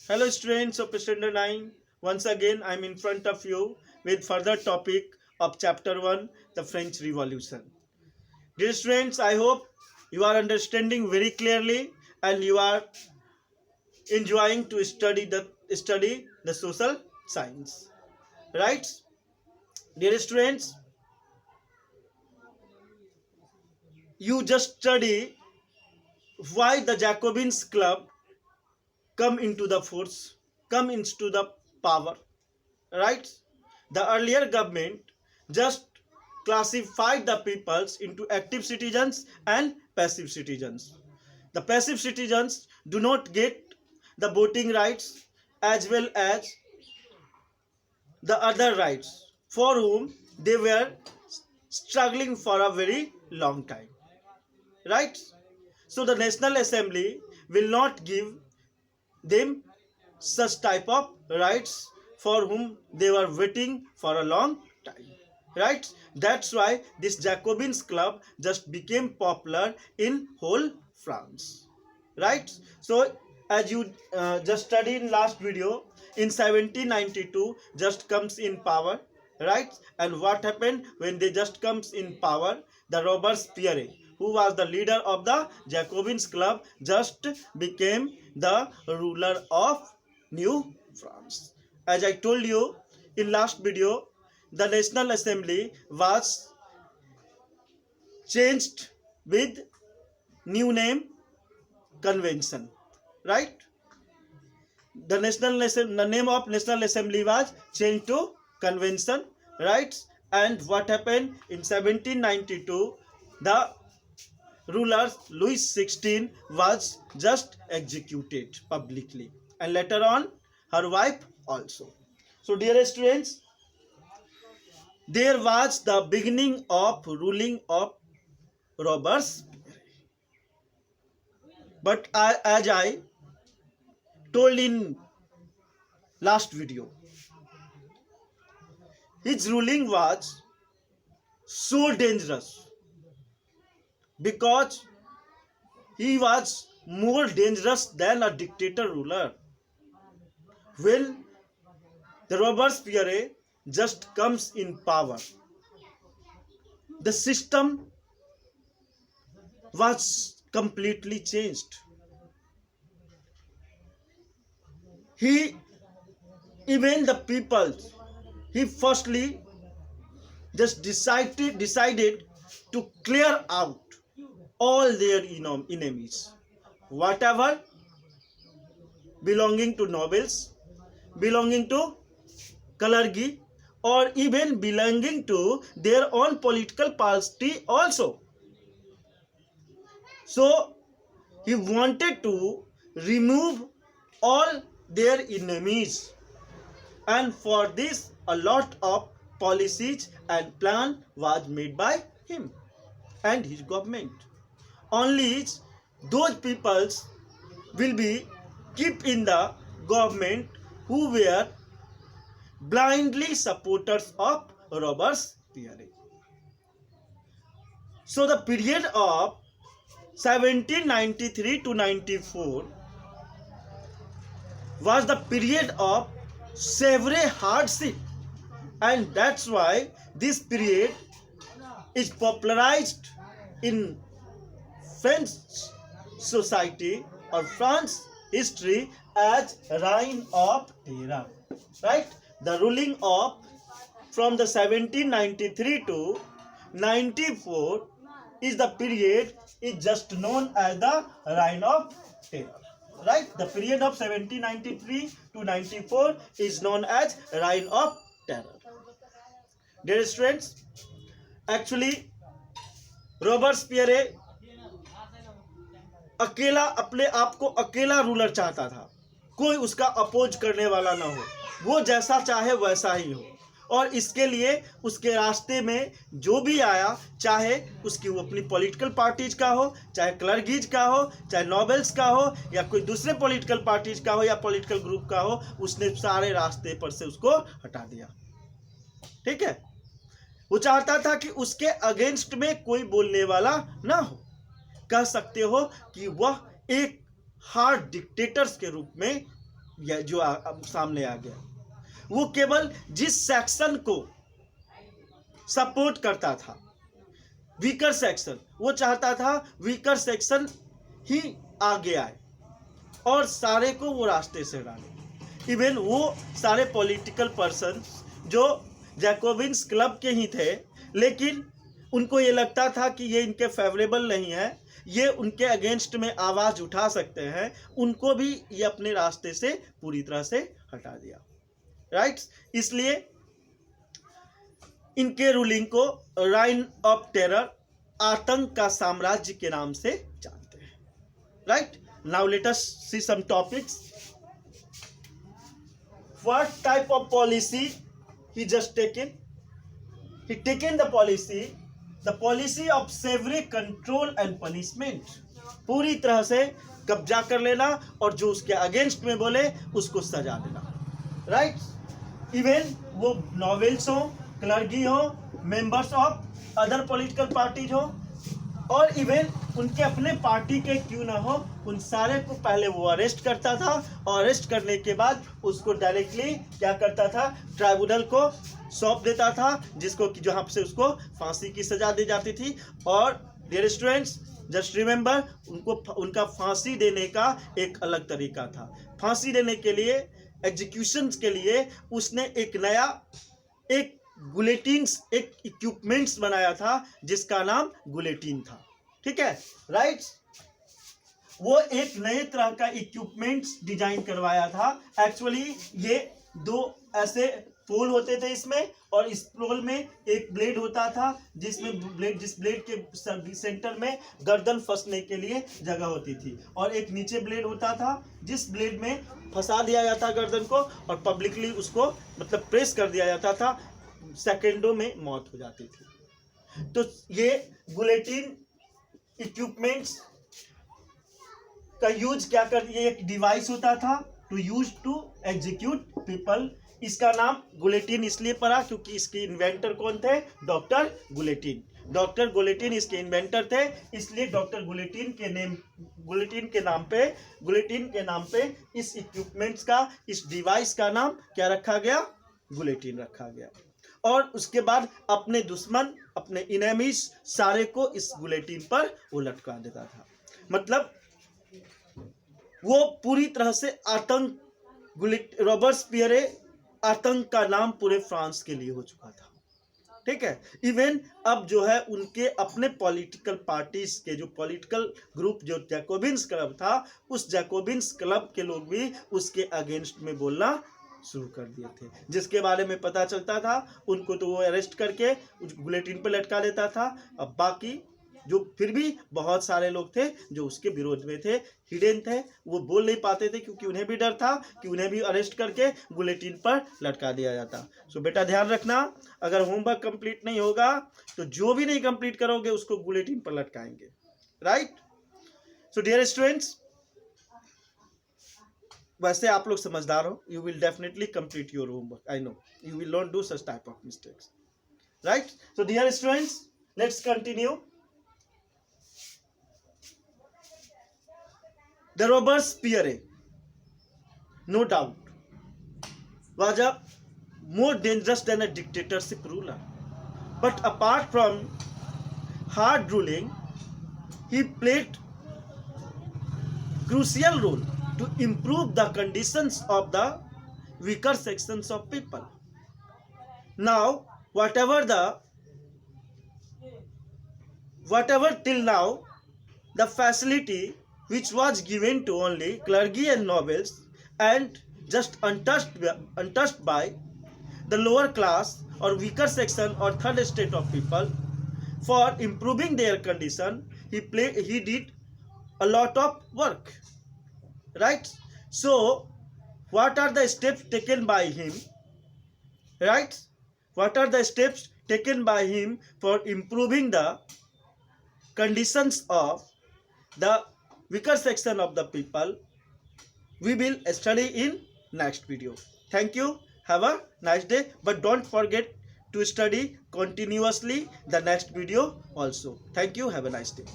Hello students of Standard 9. Once again I am in front of you with further topic of chapter 1, the French Revolution. Dear students, I hope you are understanding very clearly and you are enjoying to study the social science. Right? Dear students, you just study why the Jacobins Club come into the force, come into the power. Right? The earlier government just classified the peoples into active citizens and passive citizens. The passive citizens do not get the voting rights as well as the other rights for whom they were struggling for a very long time. Right? So the National Assembly will not give them such type of rights for whom they were waiting for a long time, right? That's why this Jacobins club just became popular in whole France, right? So as you just studied in last video, in 1792 just comes in power, right? And what happened when they just comes in power? The Robespierre, who was the leader of the Jacobins club, just became the ruler of New France. As I told you in last video, the National Assembly was changed with new name convention, right? The name of National Assembly was changed to convention, right? And what happened in 1792? The ruler Louis XVI was just executed publicly, and later on her wife also. So dear students, there was the beginning of ruling of robbers. But as I told in last video, his ruling was so dangerous because he was more dangerous than a dictator ruler. When the Robespierre just comes in power, the system was completely changed. Even the people, he firstly just decided to clear out all their enemies, whatever belonging to nobles, belonging to clergy, or even belonging to their own political party also. So he wanted to remove all their enemies, and for this a lot of policies and plan was made by him and his government. Only those peoples will be kept in the government who were blindly supporters of Robespierre. So the period of 1793 to 94 was the period of severe hardship, and that's why this period is popularized in French society or France history as Reign of Terror, right? The ruling of from the 1793 to 94 is the period is just known as the Reign of Terror, right? The period of 1793 to 94 is known as Reign of Terror. Dear students, actually Robespierre अकेला अपने आप को अकेला ruler चाहता था, कोई उसका oppose करने वाला ना हो, वो जैसा चाहे वैसा ही हो, और इसके लिए उसके रास्ते में जो भी आया, चाहे उसकी वो अपनी पॉलिटिकल पार्टीज का हो, चाहे क्लर्गीज का हो, चाहे नोबल्स का हो, या कोई दूसरे पॉलिटिकल पार्टीज का हो या पॉलिटिकल ग्रुप का हो, उसने सारे रास्ते पर से उसको हटा दिया। ठीक है, वो चाहता था कि उसके अगेंस्ट में कोई बोलने वाला ना हो। कह सकते हो कि वह एक हार्ड डिक्टेटर्स के रूप में जो सामने आ गया, वो केवल जिस सेक्शन को सपोर्ट करता था, वीकर सेक्शन, वो चाहता था वीकर सेक्शन ही आगे आए और सारे को वो रास्ते से डाले। इवन वो सारे पॉलिटिकल पर्सन जो जैकोबिन्स क्लब के ही थे, लेकिन उनको ये लगता था कि ये इनके फेवरेबल नहीं है, ये उनके अगेंस्ट में आवाज़ उठा सकते हैं, उनको भी ये अपने रास्ते से पूरी तरह से हटा दिया। राइट, इसलिए इनके रूलिंग को राइन ऑफ टेरर, आतंक का साम्राज्य के नाम से जानते हैं। Right, now let us see some topics. What type of policy he just taken? He taken the policy of severe control and punishment, पूरी तरह से कब्जा कर लेना और जो उसके अगेंस्ट में बोले उसको सजा देना। राइट, इवन वो नॉवेल्स हो, क्लर्गी हो, members of other political parties हो, और इवन उनके अपने पार्टी के क्यों ना हो, उन सारे को पहले वो अरेस्ट करता था और अरेस्ट करने के बाद उसको डायरेक्टली क्या करता था, ट्राइब्यूनल को सौंप देता था, जिसको कि जहाँ से उसको फांसी की सजा दी जाती थी। और डियर स्टूडेंट्स, जस्ट रिमेंबर, उनका फांसी देने का एक अलग तरीका था। फांसी देने के लिए, एग्जीक्यूशन के लिए उसने एक नया एक गुलेटिन्स, एक इक्विपमेंट्स बनाया था जिसका नाम गुलेटिन था। ठीक है, राइट, वो एक नए तरह का इक्विपमेंट्स डिजाइन करवाया था। एक्चुअली ये दो ऐसे पोल होते थे इसमें, और इस पोल में एक ब्लेड होता था जिस ब्लेड के सेंटर में गर्दन फंसने के लिए जगह होती थी, और एक नीचे ब्लेड होता था जिस ब्लेड में फंसा दिया जाता गर्दन को और पब्लिकली उसको मतलब प्रेस कर दिया जाता था, सेकेंडों में मौत हो जाती थी। तो ये गुलेटिन इक्विपमेंट्स का यूज क्या कर, ये एक डिवाइस होता था to use to execute people. इसका नाम गुलेटिन इसलिए पड़ा क्योंकि इसके इन्वेंटर कौन थे, डॉक्टर गुलेटिन। डॉक्टर गुलेटिन इसके इन्वेंटर थे, इसलिए डॉक्टर गुलेटिन के नाम पे इस इक्विपमेंट्स का, इस डिवाइस का नाम क्या रखा गया, गुलेटिन रखा गया। और उसके बाद अपने दुश्मन, अपने इनेमीज सारे को इस गुलेटिन पर वो लटका देता था। मतलब वो पूरी तरह से आतंक, रॉबर्सपियरे आतंक का नाम पूरे फ्रांस के लिए हो चुका था। ठीक है, इवन अब जो है उनके अपने पॉलिटिकल पार्टीज के जो पॉलिटिकल ग्रुप जो जैकोबिन्स क्लब था, उस जैकोबिन्स क्लब के लोग भी उसके अगेंस्ट में बोलना शुरू कर दिए थे। जिसके बारे में पता चलता था उनको तो वो अरेस्ट करके बुलेटिन पर लटका देता था। अब बाकी जो फिर भी बहुत सारे लोग थे जो उसके विरोध में थे, हिडन थे, वो बोल नहीं पाते थे क्योंकि उन्हें भी डर था कि उन्हें भी अरेस्ट करके बुलेटिन पर लटका दिया जाता। सो बेटा ध्यान रखना, अगर होमवर्क कंप्लीट नहीं होगा तो जो भी नहीं कंप्लीट करोगे उसको बुलेटिन पर लटकाएंगे। राइट, सो डियर स्टूडेंट्स, वैसे आप लोग समझदार हो, you will definitely complete your homework, I know you will not do such type of mistakes. Right, so dear students, let's continue. The Robespierre, no doubt, was a more dangerous than a dictatorship ruler. But apart from hard ruling, he played crucial role to improve the conditions of the weaker sections of people. Now, whatever till now, the facility which was given to only clergy and nobles and just untouched by the lower class or weaker section or third state of people, for improving their condition, he did a lot of work. Right, so what are the steps taken by him? Right, what are the steps taken by him for improving the conditions of the weaker section of the people? We will study in next video. Thank you, have a nice day, but don't forget to study continuously the next video also. Thank you, have a nice day.